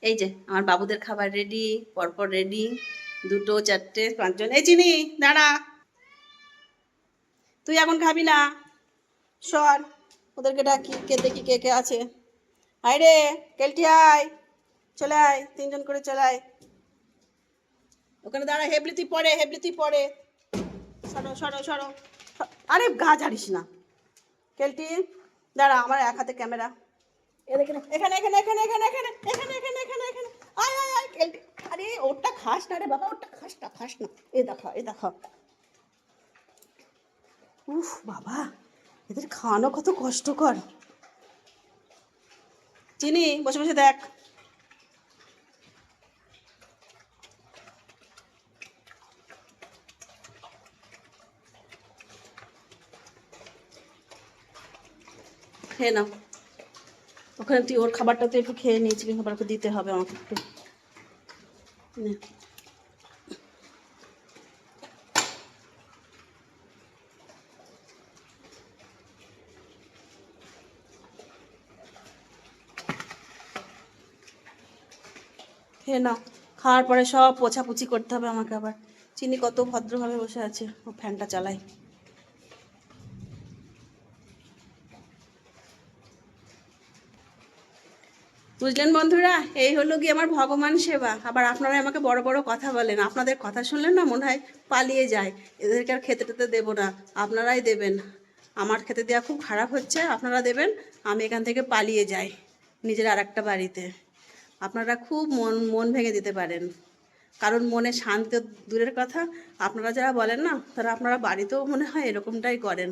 এই যে আমার বাবুদের খাবার রেডি, পরপর রেডি, 2, 4, 5 জন। এই চিনি দাঁড়া, তুই এখন খাবি না, সর, ওদেরকে ডাকি, কে দেখি কে কে আছে। আয় রে কেলটি আয়, চলে আয়, 3 জন করে চলে আয়। ওখানে দাঁড়া, হেবলি তুই পড়ে, হেবলি তুই পড়ে, সরো সরো সরো। আরে গা ঝাড়িস না কেলটি, দাঁড়া, আমার এক হাতে ক্যামেরা। এখানে এখানে এখানে এখানে এখানে এখানে এখানে এখানে এখানে এখানে আয় আয় আয় কেলটি। আরে ওটা খাস না রে বাবা, ওটা খাস না, খাস না। এ দেখো, এ দেখো। উফ বাবা, এদের খাওয়ানো কত কষ্টকর। চিনি বসে বসে দেখ। খেয়ে নাও, ওখানে তুই ওর খাবারটা তো একটু খেয়ে নিয়েছিলি, খাবারকে দিতে হবে আমাকে একটু। নে। খেয়ে নাও, খাওয়ার পরে সব পোছাপুছি করতে হবে আমাকে আবার। চিনি কত ভদ্রভাবে বসে আছে, ও ফ্যানটা চালায়। বুঝলেন বন্ধুরা, এই হলো কি আমার ভগবান সেবা। আবার আপনারা আমাকে বড় বড় কথা বলেন, আপনাদের কথা শুনলেন না মনে হয় পালিয়ে যায়। এদেরকে আর খেতে টেতে দেবো না, আপনারাই দেবেন। আমার খেতে দেওয়া খুব খারাপ হচ্ছে, আপনারা দেবেন, আমি এখান থেকে পালিয়ে যাই নিজের আর একটা বাড়িতে। আপনারা খুব মন মন ভেঙে দিতে পারেন, কারণ মনে শান্তি তো দূরের কথা, আপনারা যারা বলেন না, তারা আপনারা বাড়িতেও মনে হয় এরকমটাই করেন।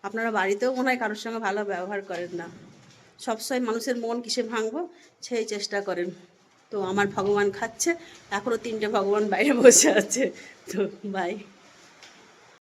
আপনারা বাড়িতেও মনে হয় কারোর সঙ্গে ভালো ব্যবহার করেন না, সবসময় মানুষের মন কিসে ভাঙবো সেই চেষ্টা করেন। তো আমার ভগবান খাচ্ছে, এখনও 3টে ভগবান বাইরে বসে আছে। তো বাই।